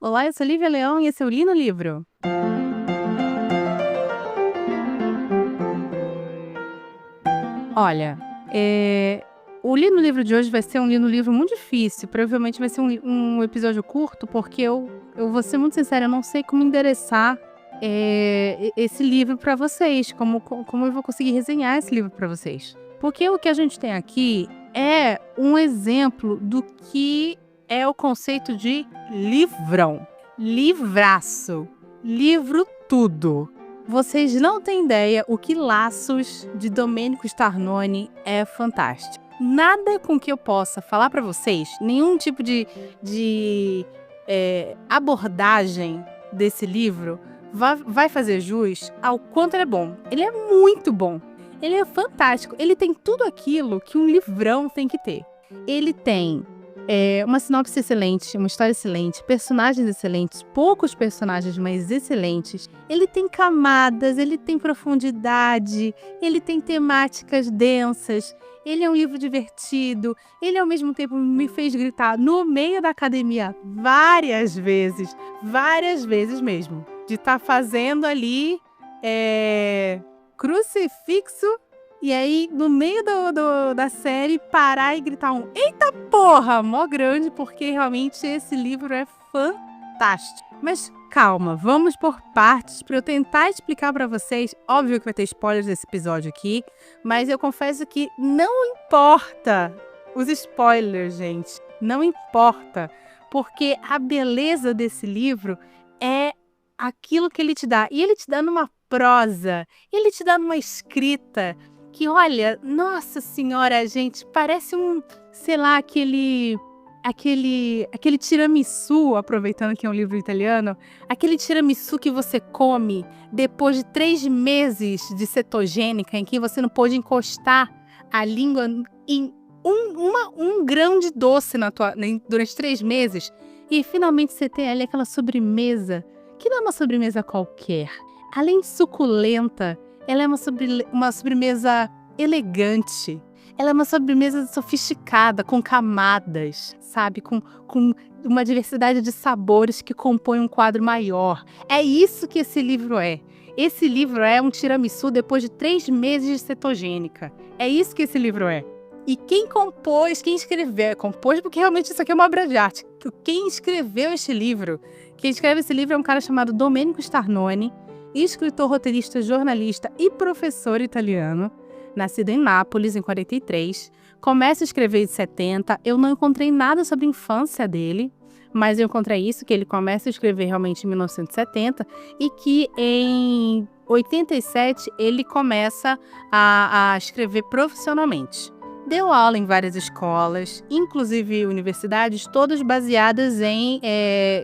Olá, eu sou Lívia Leão e esse é o Li no Livro. Olha, o Li no Livro de hoje vai ser um Li no Livro muito difícil. Provavelmente vai ser um episódio curto, porque eu vou ser muito sincera, eu não sei como endereçar esse livro para vocês, como eu vou conseguir resenhar esse livro para vocês. Porque o que a gente tem aqui é um exemplo do que é o conceito de livrão. Livraço. Livro tudo. Vocês não têm ideia o que Laços, de Domenico Starnone, é fantástico. Nada com que eu possa falar para vocês, nenhum tipo de abordagem desse livro vai fazer jus ao quanto ele é bom. Ele é muito bom. Ele é fantástico. Ele tem tudo aquilo que um livrão tem que ter. Ele tem uma sinopse excelente, uma história excelente, personagens excelentes, poucos personagens, mas excelentes. Ele tem camadas, ele tem profundidade, ele tem temáticas densas. Ele é um livro divertido. Ele, ao mesmo tempo, me fez gritar no meio da academia várias vezes mesmo. De estar fazendo ali crucifixo. E aí, no meio da série, parar e gritar um "Eita porra!" mó grande, porque realmente esse livro é fantástico. Mas calma, vamos por partes para eu tentar explicar para vocês. Óbvio que vai ter spoilers desse episódio aqui, mas eu confesso que não importa os spoilers, gente. Não importa, porque a beleza desse livro é aquilo que ele te dá. E ele te dá numa prosa, ele te dá numa escrita que, olha, nossa senhora, gente, parece sei lá, aquele tiramisu, aproveitando que é um livro italiano, aquele tiramisu que você come depois de 3 meses de cetogênica, em que você não pôde encostar a língua em um grão de doce durante 3 meses, e finalmente você tem ali aquela sobremesa, que não é uma sobremesa qualquer. Além de suculenta, ela é uma sobremesa elegante. Ela é uma sobremesa sofisticada, com camadas, sabe? Com uma diversidade de sabores que compõe um quadro maior. É isso que esse livro é. Esse livro é um tiramisu depois de 3 meses de cetogênica. É isso que esse livro é. E quem escreveu, porque realmente isso aqui é uma obra de arte. Quem escreveu este livro, quem escreve esse livro é um cara chamado Domenico Starnone, escritor, roteirista, jornalista e professor italiano, nascido em Nápoles em 43, começa a escrever em 70, eu não encontrei nada sobre a infância dele, mas eu encontrei isso, que ele começa a escrever realmente em 1970 e que em 87 ele começa a escrever profissionalmente. Deu aula em várias escolas, inclusive universidades, todas baseadas em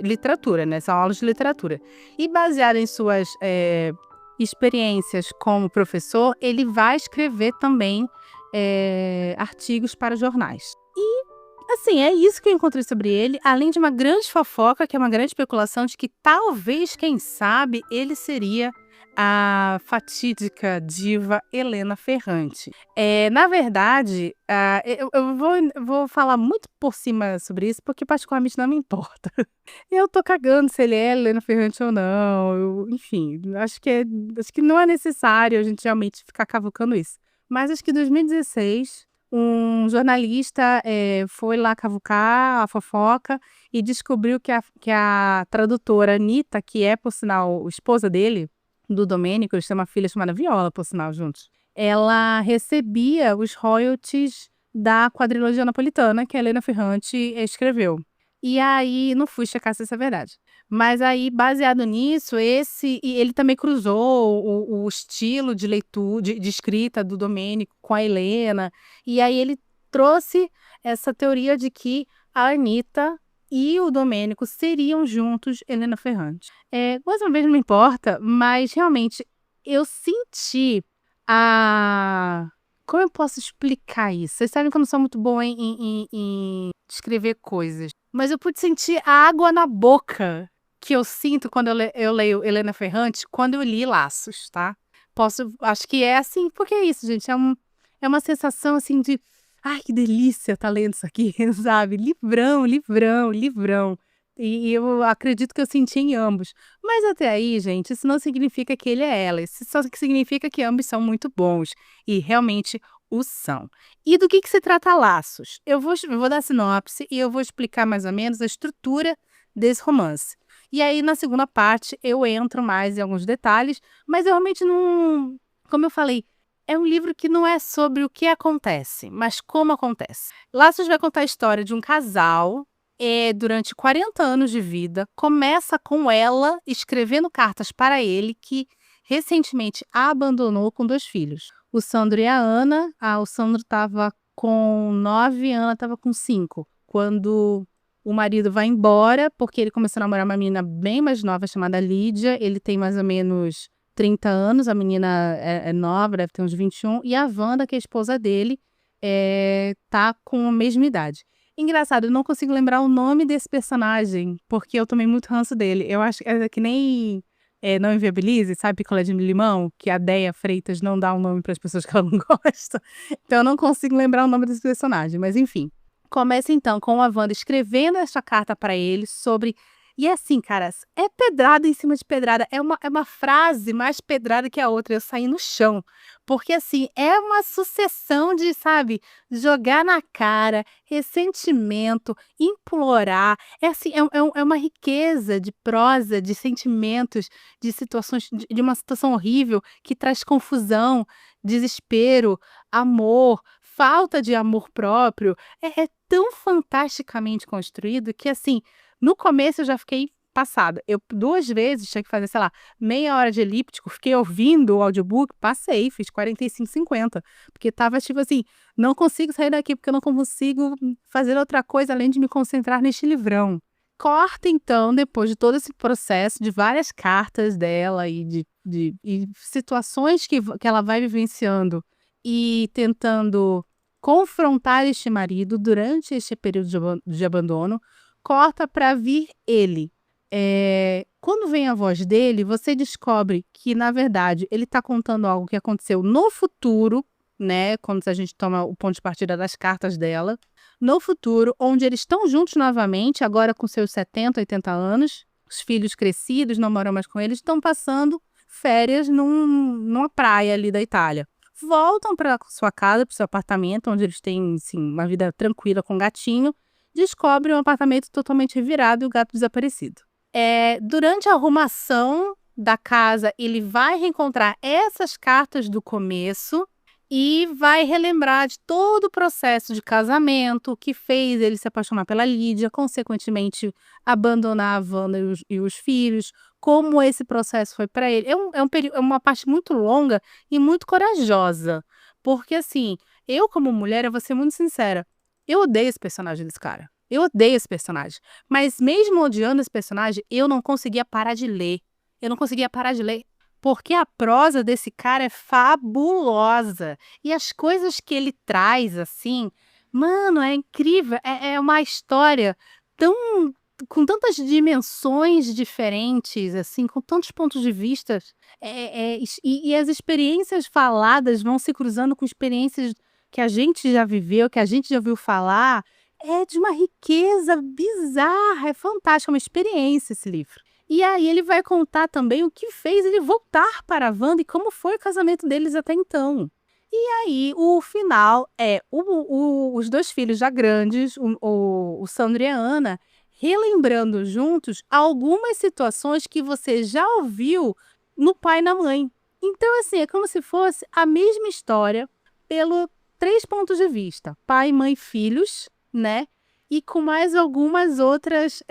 literatura, né? São aulas de literatura. E baseado em suas experiências como professor, ele vai escrever também artigos para jornais. E, assim, é isso que eu encontrei sobre ele, além de uma grande fofoca, que é uma grande especulação de que talvez, quem sabe, ele seria a fatídica diva Elena Ferrante. Na verdade, eu vou falar muito por cima sobre isso, porque particularmente não me importa. Eu tô cagando se ele é Helena Ferrante ou não. Enfim, acho que não é necessário a gente realmente ficar cavucando isso. Mas acho que em 2016, um jornalista foi lá cavucar a fofoca e descobriu que a tradutora Anitta, que é, por sinal, esposa dele, do Domenico, eles têm uma filha chamada Viola, por sinal, juntos. Ela recebia os royalties da quadrilogia napolitana que a Elena Ferrante escreveu. E aí, não fui checar se isso é verdade. Mas aí, baseado nisso, e ele também cruzou o estilo de leitura, de escrita do Domenico com a Helena. E aí ele trouxe essa teoria de que a Anitta e o Domenico seriam juntos Helena Ferrante. Mais uma vez, não me importa, mas realmente eu senti como eu posso explicar isso? Vocês sabem que eu não sou muito boa em descrever coisas, mas eu pude sentir a água na boca que eu sinto quando eu leio Helena Ferrante, quando eu li Laços, tá? Acho que é assim, porque é isso, gente, é uma sensação assim de ai, que delícia tá lendo isso aqui, sabe? Livrão, livrão, livrão. E eu acredito que eu senti em ambos. Mas até aí, gente, isso não significa que ele é ela. Isso só significa que ambos são muito bons. E realmente o são. E do que se trata Laços? Eu vou dar sinopse e eu vou explicar mais ou menos a estrutura desse romance. E aí, na segunda parte, eu entro mais em alguns detalhes, mas eu realmente não. Como eu falei, é um livro que não é sobre o que acontece, mas como acontece. Laços vai contar a história de um casal durante 40 anos de vida. Começa com ela escrevendo cartas para ele, que recentemente a abandonou com 2 filhos. O Sandro e a Ana. O Sandro estava com 9, a Ana estava com 5. Quando o marido vai embora, porque ele começou a namorar uma menina bem mais nova chamada Lídia. Ele tem mais ou menos 30 anos, a menina é nova, deve ter uns 21. E a Wanda, que é a esposa dele, tá com a mesma idade. Engraçado, eu não consigo lembrar o nome desse personagem, porque eu tomei muito ranço dele. Eu acho que é que nem Não Inviabilize, sabe, Picolé de Limão, que a Déia Freitas não dá um nome para as pessoas que ela não gosta. Então eu não consigo lembrar o nome desse personagem, mas enfim. Começa então com a Wanda escrevendo essa carta para ele sobre. E é assim, caras, é pedrada em cima de pedrada. É uma frase mais pedrada que a outra. Eu saí no chão. Porque, assim, é uma sucessão de, sabe, jogar na cara, ressentimento, implorar. É assim, é uma riqueza de prosa, de sentimentos, de situações, de uma situação horrível que traz confusão, desespero, amor, falta de amor próprio. É tão fantasticamente construído que, assim, no começo eu já fiquei passada. Eu 2 vezes tinha que fazer, sei lá, meia hora de elíptico, fiquei ouvindo o audiobook, passei, fiz 45, 50, porque estava tipo assim, não consigo sair daqui porque eu não consigo fazer outra coisa além de me concentrar neste livrão. Corta então, depois de todo esse processo de várias cartas dela e situações que ela vai vivenciando e tentando confrontar este marido durante este período de abandono, corta para vir ele. Quando vem a voz dele, você descobre que, na verdade, ele está contando algo que aconteceu no futuro, né? Quando a gente toma o ponto de partida das cartas dela, no futuro, onde eles estão juntos novamente, agora com seus 70, 80 anos, os filhos crescidos, não moram mais com eles, estão passando férias numa praia ali da Itália. Voltam para sua casa, para o seu apartamento, onde eles têm, assim, uma vida tranquila com o gatinho, descobrem um apartamento totalmente revirado e o gato desaparecido. Durante a arrumação da casa, ele vai reencontrar essas cartas do começo e vai relembrar de todo o processo de casamento que fez ele se apaixonar pela Lídia, consequentemente abandonar a Wanda e os filhos, como esse processo foi para ele. É uma parte muito longa e muito corajosa, porque assim, eu como mulher, eu vou ser muito sincera, eu odeio esse personagem desse cara. Eu odeio esse personagem. Mas mesmo odiando esse personagem, eu não conseguia parar de ler. Eu não conseguia parar de ler. Porque a prosa desse cara é fabulosa. E as coisas que ele traz, assim, mano, é incrível. É uma história tão, com tantas dimensões diferentes, assim, com tantos pontos de vista. E as experiências faladas vão se cruzando com experiências que a gente já viveu, que a gente já ouviu falar. É de uma riqueza bizarra, é fantástico, é uma experiência esse livro. E aí ele vai contar também o que fez ele voltar para a Wanda e como foi o casamento deles até então. E aí o final é os 2 filhos já grandes, o Sandro e a Ana, relembrando juntos algumas situações que você já ouviu no pai e na mãe. Então, assim, é como se fosse a mesma história pelo 3 pontos de vista: pai, mãe, filhos, né? E com mais algumas outras,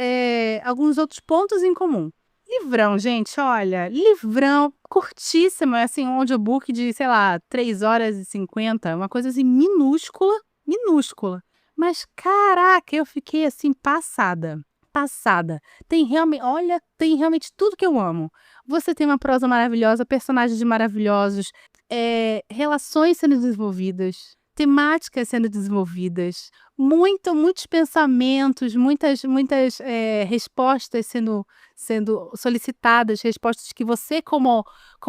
alguns outros pontos em comum. Livrão, gente, olha, livrão curtíssimo, é assim, um audiobook de, sei lá, 3 horas e 50, uma coisa assim minúscula, minúscula. Mas caraca, eu fiquei assim passada, passada. Tem realmente tudo que eu amo. Você tem uma prosa maravilhosa, personagens maravilhosos, relações sendo desenvolvidas, temáticas sendo desenvolvidas, muitos pensamentos, muitas respostas sendo solicitadas, respostas que você como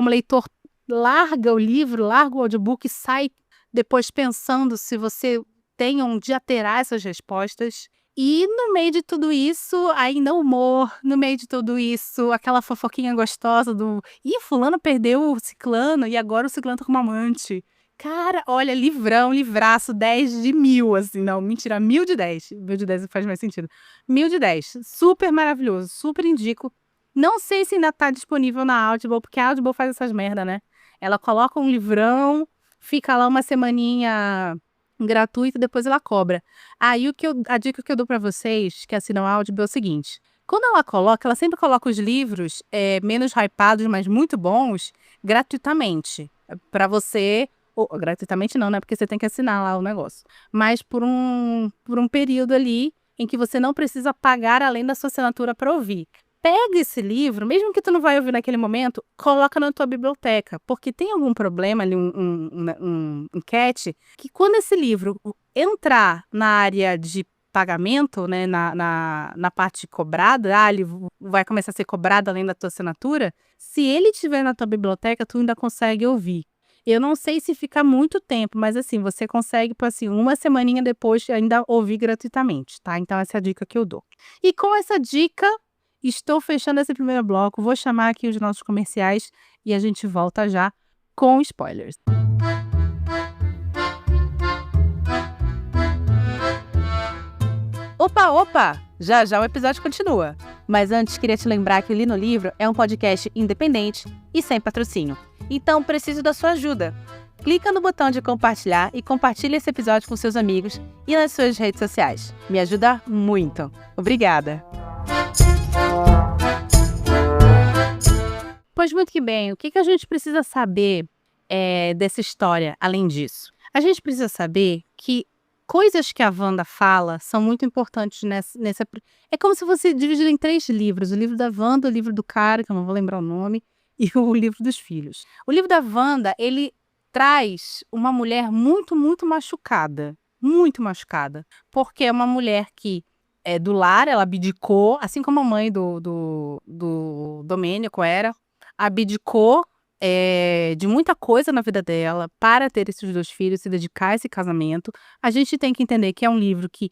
leitor larga o livro, larga o audiobook e sai depois pensando se você tem onde terá essas respostas. E no meio de tudo isso, ainda humor, no meio de tudo isso, aquela fofoquinha gostosa do "Ih, fulano perdeu o ciclano e agora o ciclano tá com uma amante". Cara, olha, livrão, livraço, 10 de 1000, assim, não, mentira, 1000 de 10. 1000 de 10 faz mais sentido. 1000 de 10, super maravilhoso, super indico. Não sei se ainda tá disponível na Audible, porque a Audible faz essas merda, né. Ela coloca um livrão, fica lá uma semaninha gratuito, depois ela cobra. Aí a dica que eu dou pra vocês que assinam a Audible é o seguinte: quando ela sempre coloca os livros, menos hypados, mas muito bons, gratuitamente, pra você ou gratuitamente não, né, porque você tem que assinar lá o negócio, mas por um período ali, em que você não precisa pagar além da sua assinatura pra ouvir. Pega esse livro, mesmo que tu não vai ouvir naquele momento, coloca na tua biblioteca, porque tem algum problema ali, um catch, que quando esse livro entrar na área de pagamento, né, na parte cobrada, ele vai começar a ser cobrado além da tua assinatura, se ele estiver na tua biblioteca, tu ainda consegue ouvir. Eu não sei se fica muito tempo, mas assim, você consegue, tipo assim, uma semaninha depois ainda ouvir gratuitamente, tá? Então essa é a dica que eu dou. E com essa dica, estou fechando esse primeiro bloco, vou chamar aqui os nossos comerciais e a gente volta já com spoilers. Opa, opa! Já já o episódio continua. Mas antes, queria te lembrar que o Li no Livro é um podcast independente e sem patrocínio. Então, preciso da sua ajuda. Clica no botão de compartilhar e compartilhe esse episódio com seus amigos e nas suas redes sociais. Me ajuda muito. Obrigada! Pois muito que bem, o que a gente precisa saber dessa história, além disso? A gente precisa saber que coisas que a Wanda fala são muito importantes nessa. É como se fosse dividido em 3 livros: o livro da Wanda, o livro do cara, que eu não vou lembrar o nome, e o livro dos filhos. O livro da Wanda, ele traz uma mulher muito, muito machucada, porque é uma mulher que é do lar, ela abdicou, assim como a mãe do Domênico abdicou de muita coisa na vida dela para ter esses 2 filhos, se dedicar a esse casamento. A gente tem que entender que é um livro que,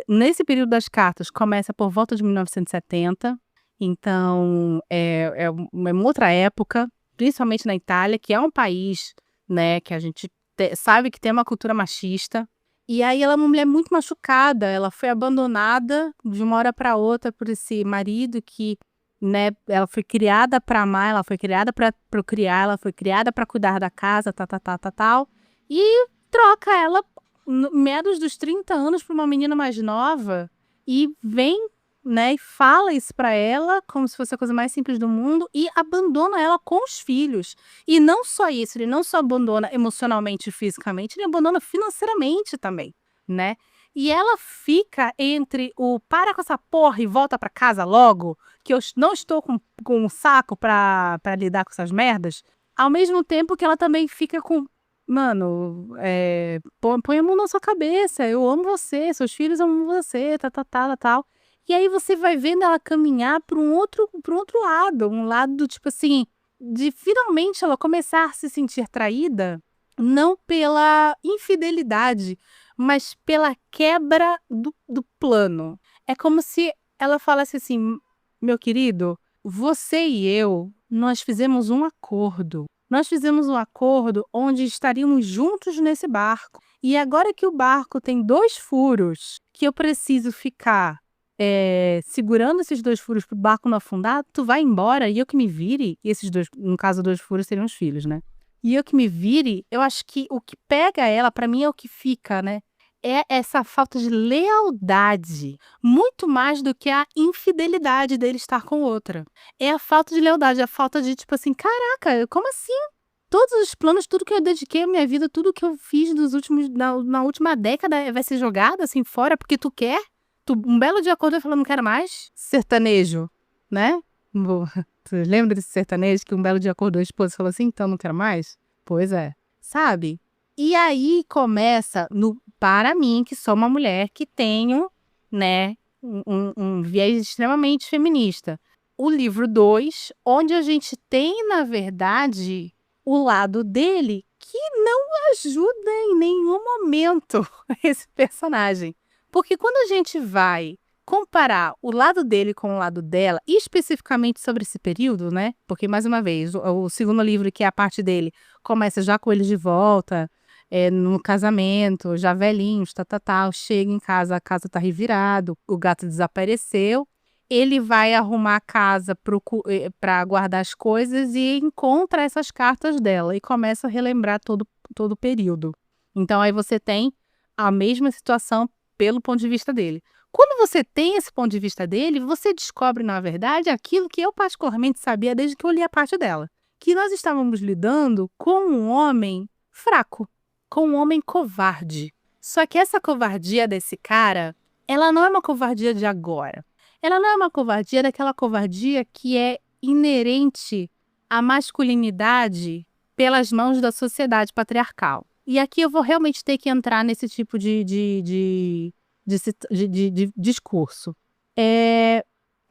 nesse período das cartas, começa por volta de 1970, então é uma outra época, principalmente na Itália, que é um país, né, que a gente sabe que tem uma cultura machista. E aí ela é uma mulher muito machucada, ela foi abandonada de uma hora para outra por esse marido que, né, ela foi criada para amar, ela foi criada para procriar, ela foi criada para cuidar da casa, tal, e troca ela meados dos 30 anos para uma menina mais nova e vem, né, e fala isso para ela como se fosse a coisa mais simples do mundo e abandona ela com os filhos. E não só isso, ele não só abandona emocionalmente e fisicamente, ele abandona financeiramente também, né? E ela fica entre o para com essa porra e volta pra casa logo, que eu não estou com um saco pra lidar com essas merdas, ao mesmo tempo que ela também fica com, mano, põe a mão na sua cabeça, eu amo você, seus filhos amam você, tal. E aí você vai vendo ela caminhar para um outro lado, um lado, tipo assim, de finalmente ela começar a se sentir traída, não pela infidelidade, mas pela quebra do plano. É como se ela falasse assim: meu querido, você e eu, nós fizemos um acordo. Nós fizemos um acordo onde estaríamos juntos nesse barco. E agora que o barco tem 2 furos, que eu preciso ficar segurando esses 2 furos pro barco não afundar, tu vai embora e eu que me vire. E esses 2, no caso, 2 furos seriam os filhos, né? E eu que me vire, eu acho que o que pega ela, pra mim, é o que fica, né? É essa falta de lealdade, muito mais do que a infidelidade dele estar com outra. É a falta de lealdade, a falta de, tipo assim, caraca, como assim? Todos os planos, tudo que eu dediquei a minha vida, tudo que eu fiz na última década vai ser jogado assim fora porque tu quer? Um belo dia acordou e falou, não quero mais? Sertanejo, né? Tu lembra desse sertanejo que um belo dia acordou a esposa e falou assim, então não quero mais? Pois é, sabe? E aí começa, para mim, que sou uma mulher que tenho, né, um viés extremamente feminista, o livro 2, onde a gente tem, na verdade, o lado dele que não ajuda em nenhum momento esse personagem. Porque quando a gente vai comparar o lado dele com o lado dela, e especificamente sobre esse período, né? Porque, mais uma vez, o segundo livro, que é a parte dele, começa já com eles de volta, no casamento, já velhinhos, tal, chega em casa, a casa tá revirada, o gato desapareceu, ele vai arrumar a casa para guardar as coisas e encontra essas cartas dela e começa a relembrar todo o período. Então, aí você tem a mesma situação pelo ponto de vista dele. Quando você tem esse ponto de vista dele, você descobre, na verdade, aquilo que eu particularmente sabia desde que eu li a parte dela. Que nós estávamos lidando com um homem fraco, com um homem covarde. Só que essa covardia desse cara, ela não é uma covardia de agora. Ela não é uma covardia daquela covardia que é inerente à masculinidade pelas mãos da sociedade patriarcal. E aqui eu vou realmente ter que entrar nesse tipo de discurso. É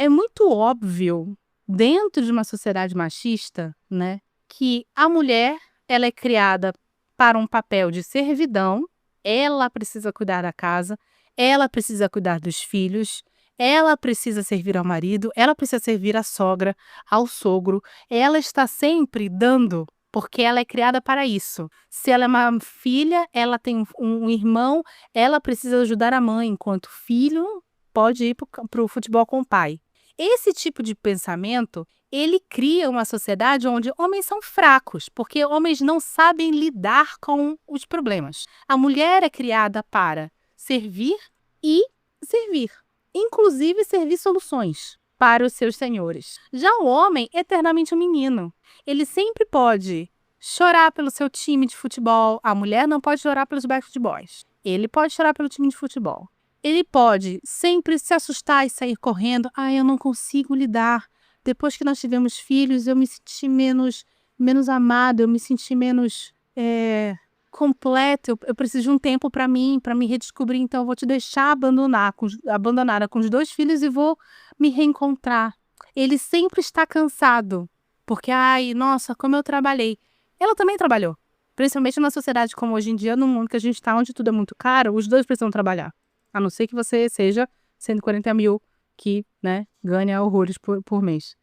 muito óbvio, dentro de uma sociedade machista, né, que a mulher ela é criada para um papel de servidão, ela precisa cuidar da casa, ela precisa cuidar dos filhos, ela precisa servir ao marido, ela precisa servir à sogra, ao sogro, ela está sempre dando, porque ela é criada para isso. Se ela é uma filha, ela tem um irmão, ela precisa ajudar a mãe, enquanto o filho pode ir para o futebol com o pai. Esse tipo de pensamento, ele cria uma sociedade onde homens são fracos, porque homens não sabem lidar com os problemas. A mulher é criada para servir e servir, inclusive servir soluções para os seus senhores. Já o homem, eternamente um menino. Ele sempre pode chorar pelo seu time de futebol. A mulher não pode chorar pelos basket boys. Ele pode chorar pelo time de futebol. Ele pode sempre se assustar e sair correndo. Eu não consigo lidar. Depois que nós tivemos filhos, eu me senti menos amado, eu me senti menos completo. Eu preciso de um tempo para mim, para me redescobrir. Então, eu vou te deixar abandonada com os 2 filhos e vou me reencontrar. Ele sempre está cansado. Porque, nossa, como eu trabalhei. Ela também trabalhou. Principalmente numa sociedade como hoje em dia, no mundo que a gente está, onde tudo é muito caro, os 2 precisam trabalhar. A não ser que você seja 140 mil que, né, ganha horrores por mês.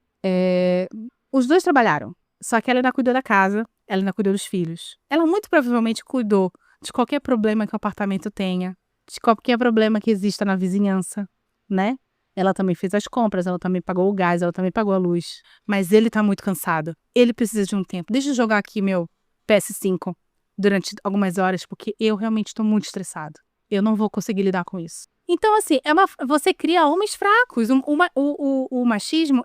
Os 2 trabalharam. Só que ela ainda cuidou da casa, ela ainda cuidou dos filhos. Ela muito provavelmente cuidou de qualquer problema que o apartamento tenha, de qualquer problema que exista na vizinhança, né? Ela também fez as compras, ela também pagou o gás, ela também pagou a luz. Mas ele tá muito cansado. Ele precisa de um tempo. Deixa eu jogar aqui meu PS5 durante algumas horas, porque eu realmente estou muito estressado. Eu não vou conseguir lidar com isso. Então, assim, você cria homens fracos. O machismo,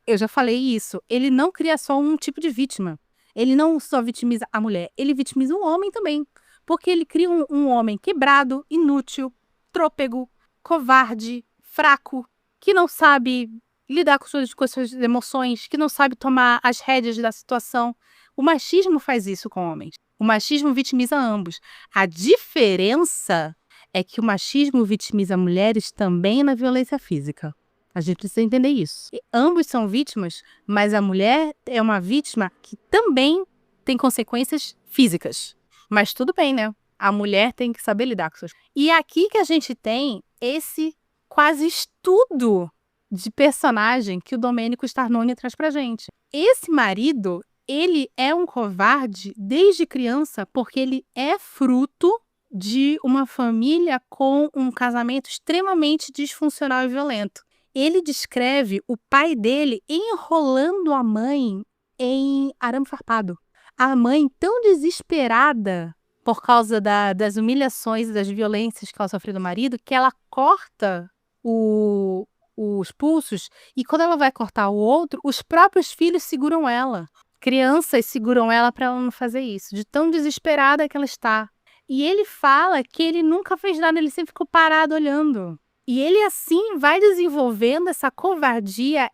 eu já falei isso, ele não cria só um tipo de vítima. Ele não só vitimiza a mulher, ele vitimiza o homem também. Porque ele cria um homem quebrado, inútil, trôpego, covarde, fraco, que não sabe lidar com suas emoções, que não sabe tomar as rédeas da situação. O machismo faz isso com homens. O machismo vitimiza ambos. A diferença é que o machismo vitimiza mulheres também na violência física. A gente precisa entender isso. E ambos são vítimas, mas a mulher é uma vítima que também tem consequências físicas. Mas tudo bem, né? A mulher tem que saber lidar com suas... E é aqui que a gente tem esse quase estudo de personagem que o Domênico Starnone traz pra gente. Esse marido, ele é um covarde desde criança porque ele é fruto de uma família com um casamento extremamente disfuncional e violento. Ele descreve o pai dele enrolando a mãe em arame farpado. A mãe tão desesperada por causa das humilhações e das violências que ela sofreu do marido, que ela corta os pulsos, e quando ela vai cortar o outro, os próprios filhos seguram ela. Crianças seguram ela para ela não fazer isso, de tão desesperada que ela está. E ele fala que ele nunca fez nada, ele sempre ficou parado olhando. E ele assim vai desenvolvendo essa covardia,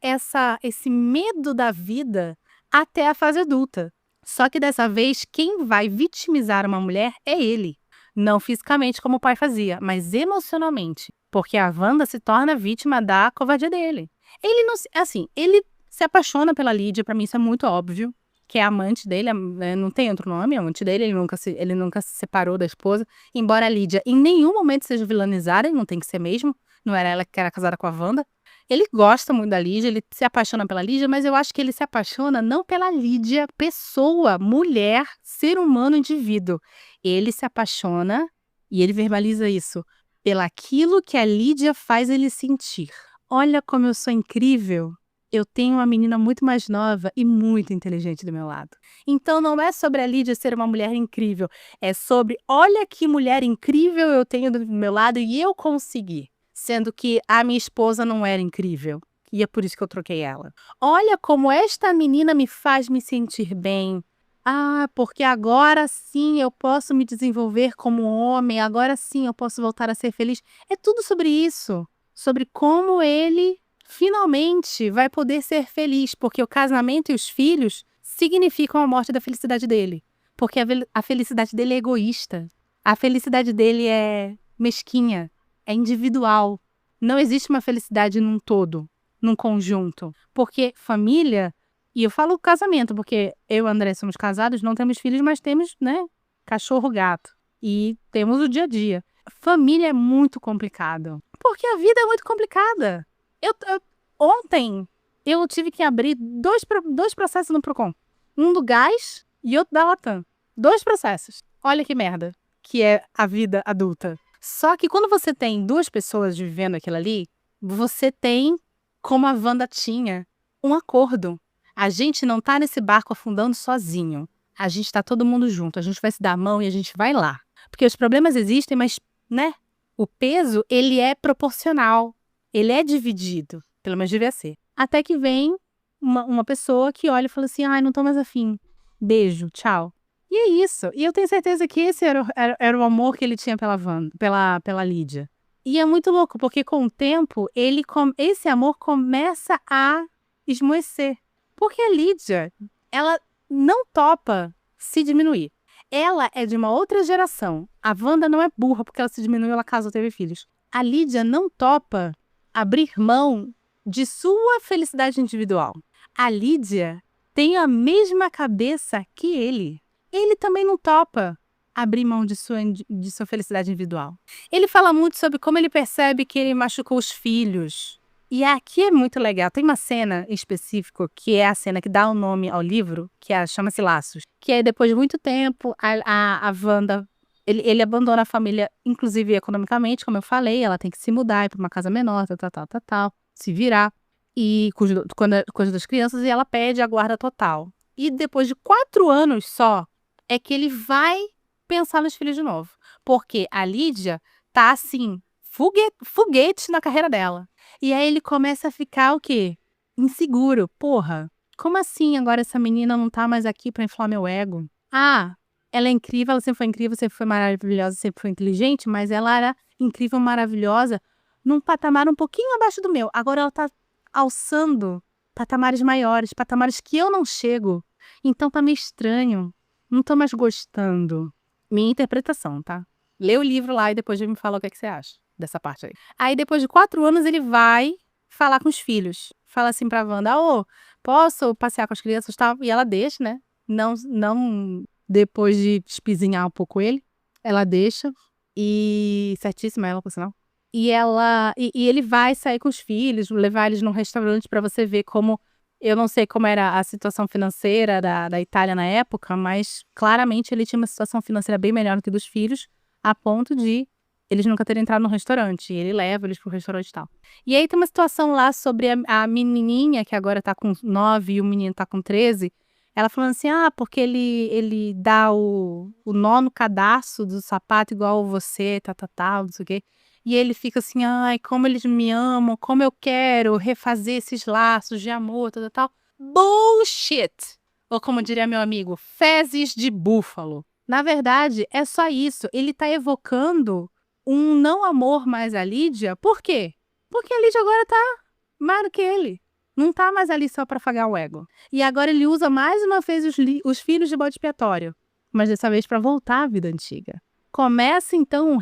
esse medo da vida até a fase adulta. Só que dessa vez, quem vai vitimizar uma mulher é ele. Não fisicamente como o pai fazia, mas emocionalmente. Porque a Wanda se torna vítima da covardia dele. Ele não, assim, ele se apaixona pela Lídia, pra mim isso é muito óbvio. que é amante dele, não tem outro nome, é amante dele, ele nunca se separou da esposa. Embora a Lídia em nenhum momento seja vilanizada, e não tem que ser mesmo, não era ela que era casada com a Wanda. Ele gosta muito da Lídia, ele se apaixona pela Lídia, mas eu acho que ele se apaixona não pela Lídia, pessoa, mulher, ser humano, indivíduo. Ele se apaixona, e ele verbaliza isso, pelaquilo que a Lídia faz ele sentir. Olha como eu sou incrível. Eu tenho uma menina muito mais nova e muito inteligente do meu lado. Então não é sobre a Lídia ser uma mulher incrível, é sobre, olha que mulher incrível eu tenho do meu lado e eu consegui. Sendo que a minha esposa não era incrível. E é por isso que eu troquei ela. Olha como esta menina me faz me sentir bem. Ah, porque agora sim eu posso me desenvolver como homem, agora sim eu posso voltar a ser feliz. É tudo sobre isso. Sobre como ele finalmente vai poder ser feliz. Porque o casamento e os filhos significam a morte da felicidade dele. Porque a felicidade dele é egoísta. A felicidade dele é mesquinha. É individual. Não existe uma felicidade num todo, num conjunto. Porque família, e eu falo casamento, porque eu e o André somos casados, não temos filhos, mas temos, né, cachorro, gato. E temos o dia a dia. Família é muito complicado. Porque a vida é muito complicada. Ontem, eu tive que abrir dois processos no Procon. Um do gás e outro da Latam. 2 processos. Olha que merda que é a vida adulta. Só que quando você tem 2 pessoas vivendo aquilo ali, você tem, como a Wanda tinha, um acordo. A gente não tá nesse barco afundando sozinho. A gente tá todo mundo junto. A gente vai se dar a mão e a gente vai lá. Porque os problemas existem, mas, né? O peso, ele é proporcional. Ele é dividido. Pelo menos devia ser. Até que vem uma pessoa que olha e fala assim, ai, não tô mais afim. Beijo, tchau. E é isso. E eu tenho certeza que esse era o amor que ele tinha pela Lídia. E é muito louco, porque com o tempo, esse amor começa a esmoecer. Porque a Lídia, ela não topa se diminuir. Ela é de uma outra geração. A Wanda não é burra porque ela se diminuiu, ela casou, teve filhos. A Lídia não topa abrir mão de sua felicidade individual. A Lídia tem a mesma cabeça que ele. Ele também não topa abrir mão de sua felicidade individual. Ele fala muito sobre como ele percebe que ele machucou os filhos. E aqui é muito legal. Tem uma cena específica, que é a cena que dá o nome ao livro, que chama-se Laços. Que é depois de muito tempo, a Wanda, ele abandona a família, inclusive economicamente, como eu falei, ela tem que se mudar, ir para uma casa menor, tal, se virar, e cuida das crianças, e ela pede a guarda total. E depois de 4 anos só, é que ele vai pensar nos filhos de novo. Porque a Lídia tá assim, foguete na carreira dela. E aí ele começa a ficar o quê? Inseguro. Porra, como assim agora essa menina não tá mais aqui pra inflar meu ego? Ah, ela é incrível, ela sempre foi incrível, sempre foi maravilhosa, sempre foi inteligente, mas ela era incrível, maravilhosa, num patamar um pouquinho abaixo do meu. Agora ela tá alçando patamares maiores, patamares que eu não chego. Então tá meio estranho. Não tô mais gostando. Minha interpretação, tá? Lê o livro lá e depois me fala o que você acha dessa parte aí. Aí depois de 4 anos ele vai falar com os filhos. Fala assim pra Wanda, posso passear com as crianças e tal? E ela deixa, né? Não depois de espizinhar um pouco ele. Ela deixa. E certíssima ela, por sinal. E ele vai sair com os filhos, levar eles num restaurante pra você ver como... Eu não sei como era a situação financeira da Itália na época, mas claramente ele tinha uma situação financeira bem melhor do que dos filhos, a ponto de eles nunca terem entrado no restaurante. E ele leva eles pro restaurante e tal. E aí tem uma situação lá sobre a menininha, que agora tá com 9 e o menino tá com 13. Ela falando assim, porque ele dá o nó no cadarço do sapato igual você, não sei o quê. E ele fica assim, ai, como eles me amam, como eu quero refazer esses laços de amor, tal. Bullshit! Ou como diria meu amigo, fezes de búfalo. Na verdade, é só isso. Ele tá evocando um não amor mais à Lídia. Por quê? Porque a Lídia agora tá mais do que ele. Não tá mais ali só pra afagar o ego. E agora ele usa mais uma vez os filhos de bode expiatório. Mas dessa vez pra voltar à vida antiga. Começa, então,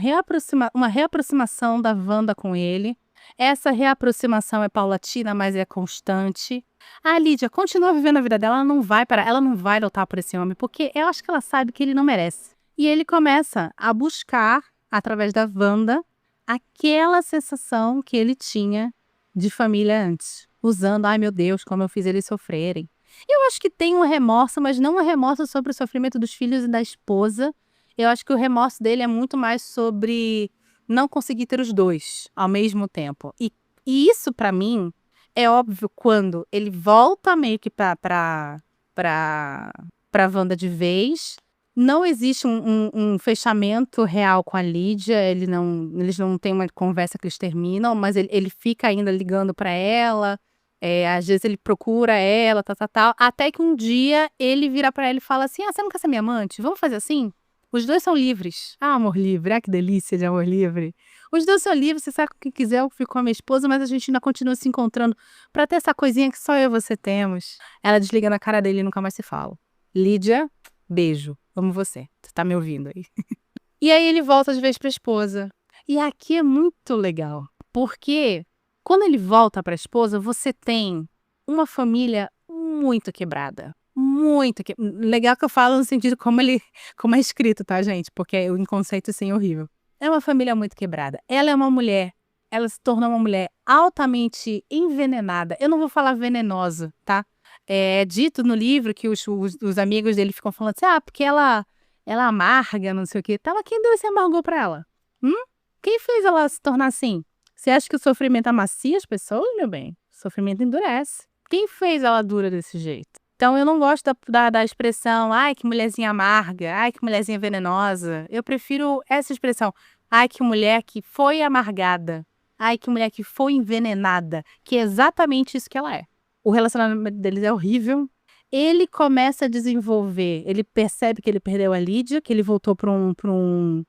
uma reaproximação da Wanda com ele. Essa reaproximação é paulatina, mas é constante. A Lídia continua vivendo a vida dela, ela não vai parar, ela não vai lutar por esse homem, porque eu acho que ela sabe que ele não merece. E ele começa a buscar, através da Wanda, aquela sensação que ele tinha de família antes. Usando, ai meu Deus, como eu fiz eles sofrerem. Eu acho que tem um remorso, mas não um remorso sobre o sofrimento dos filhos e da esposa. Eu acho que o remorso dele é muito mais sobre não conseguir ter os dois ao mesmo tempo. E isso, pra mim, é óbvio quando ele volta meio que pra Wanda de vez. Não existe um fechamento real com a Lídia, eles não têm uma conversa que eles terminam, mas ele fica ainda ligando pra ela, às vezes ele procura ela, tal, até que um dia ele vira pra ela e fala assim, você não quer ser minha amante? Vamos fazer assim? Os dois são livres. Amor livre, que delícia de amor livre. Os dois são livres, você sabe o que quiser, eu fico com a minha esposa, mas a gente ainda continua se encontrando pra ter essa coisinha que só eu e você temos. Ela desliga na cara dele e nunca mais se fala. Lídia, beijo. Amo você. Você tá me ouvindo aí. E aí ele volta de vez pra esposa. E aqui é muito legal. Porque quando ele volta pra esposa, você tem uma família muito quebrada. Muito legal que eu falo no sentido como é escrito, tá, gente? Porque o conceito assim é horrível. É uma família muito quebrada. Ela é uma mulher. Ela se tornou uma mulher altamente envenenada. Eu não vou falar venenosa, tá? É dito no livro que os amigos dele ficam falando assim, porque ela amarga, não sei o quê. Quem deu esse amargor pra ela? Quem fez ela se tornar assim? Você acha que o sofrimento amacia as pessoas, meu bem? O sofrimento endurece. Quem fez ela dura desse jeito? Então eu não gosto da expressão, ai, que mulherzinha amarga, ai, que mulherzinha venenosa. Eu prefiro essa expressão, ai, que mulher que foi amargada, ai, que mulher que foi envenenada, que é exatamente isso que ela é. O relacionamento deles é horrível. Ele começa a desenvolver, ele percebe que ele perdeu a Lídia, que ele voltou para um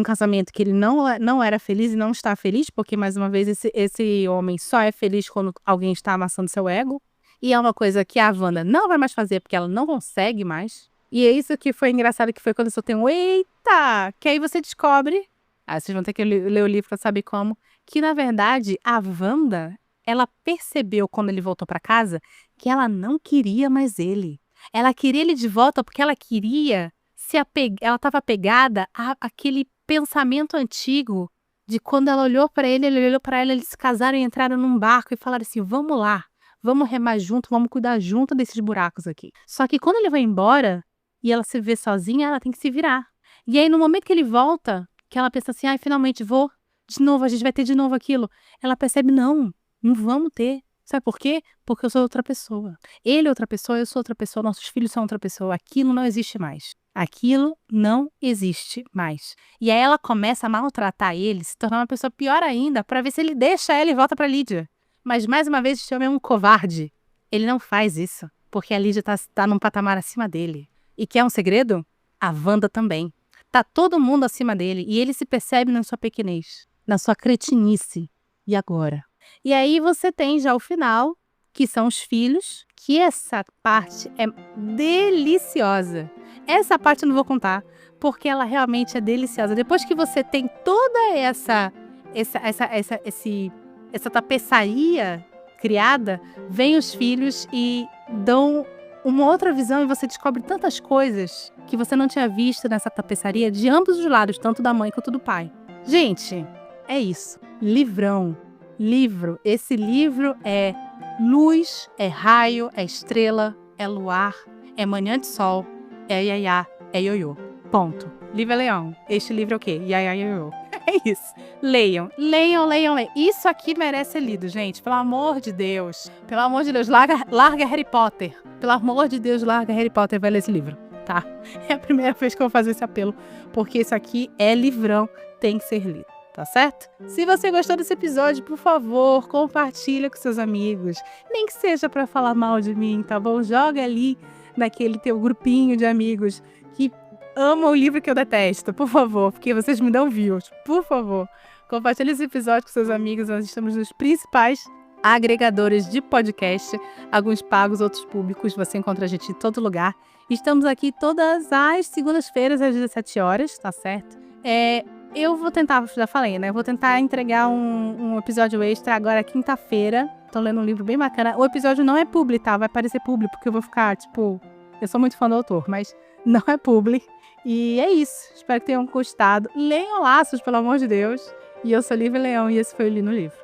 casamento que ele não era feliz e não está feliz, porque, mais uma vez, esse homem só é feliz quando alguém está amassando seu ego. E é uma coisa que a Wanda não vai mais fazer, porque ela não consegue mais. E é isso que foi engraçado, que foi quando eu soltei um eita! Que aí você descobre, vocês vão ter que ler o livro para saber como, que, na verdade, a Wanda, ela percebeu, quando ele voltou para casa, que ela não queria mais ele. Ela queria ele de volta porque ela queria ela estava apegada àquele pensamento antigo de quando ela olhou para ele olhou para ela, eles se casaram e entraram num barco e falaram assim, vamos lá, vamos remar junto, vamos cuidar junto desses buracos aqui. Só que quando ele vai embora e ela se vê sozinha, ela tem que se virar. E aí no momento que ele volta, que ela pensa assim, finalmente vou, de novo, a gente vai ter de novo aquilo. Ela percebe, não vamos ter. Sabe por quê? Porque eu sou outra pessoa. Ele é outra pessoa, eu sou outra pessoa, nossos filhos são outra pessoa. Aquilo não existe mais. Aquilo não existe mais. E aí ela começa a maltratar ele, se tornar uma pessoa pior ainda, para ver se ele deixa ela e volta para Lídia. Mas, mais uma vez, esse homem é um covarde. Ele não faz isso, porque a Lídia tá num patamar acima dele. E quer um segredo? A Wanda também. Tá todo mundo acima dele, e ele se percebe na sua pequenez, na sua cretinice. E agora? E aí você tem já o final, que são os filhos, que essa parte é deliciosa. Essa parte eu não vou contar, porque ela realmente é deliciosa. Depois que você tem toda essa tapeçaria criada, vem os filhos e dão uma outra visão e você descobre tantas coisas que você não tinha visto nessa tapeçaria de ambos os lados, tanto da mãe quanto do pai. Gente, é isso. Livrão. Livro. Esse livro é luz, é raio, é estrela, é luar, é manhã de sol, é iaiá, é ioiô. Ponto. Livro é leão. Este livro é o quê? Iaiá, ioiô. É isso. Leiam. Leiam, leiam, leiam. Isso aqui merece ser lido, gente. Pelo amor de Deus. Pelo amor de Deus. Larga Harry Potter. Pelo amor de Deus, larga Harry Potter e vai ler esse livro. Tá? É a primeira vez que eu vou fazer esse apelo. Porque isso aqui é livrão. Tem que ser lido. Tá certo? Se você gostou desse episódio, por favor, compartilha com seus amigos. Nem que seja pra falar mal de mim, tá bom? Joga ali naquele teu grupinho de amigos que amam o livro que eu detesto, por favor, porque vocês me dão views. Por favor, compartilhe esse episódio com seus amigos. Nós estamos nos principais agregadores de podcast, alguns pagos, outros públicos. Você encontra a gente em todo lugar. Estamos aqui todas as segundas-feiras às 17 horas, tá certo? Eu vou tentar, já falei, né? Eu vou tentar entregar um episódio extra agora quinta-feira, Tô lendo um livro bem bacana. O episódio não é publi, tá? Vai parecer publi, porque eu vou ficar, tipo... Eu sou muito fã do autor, mas não é publi. E é isso. Espero que tenham gostado. Leiam Laços, pelo amor de Deus. E eu sou Lívia Leão e esse foi o Li no Livro.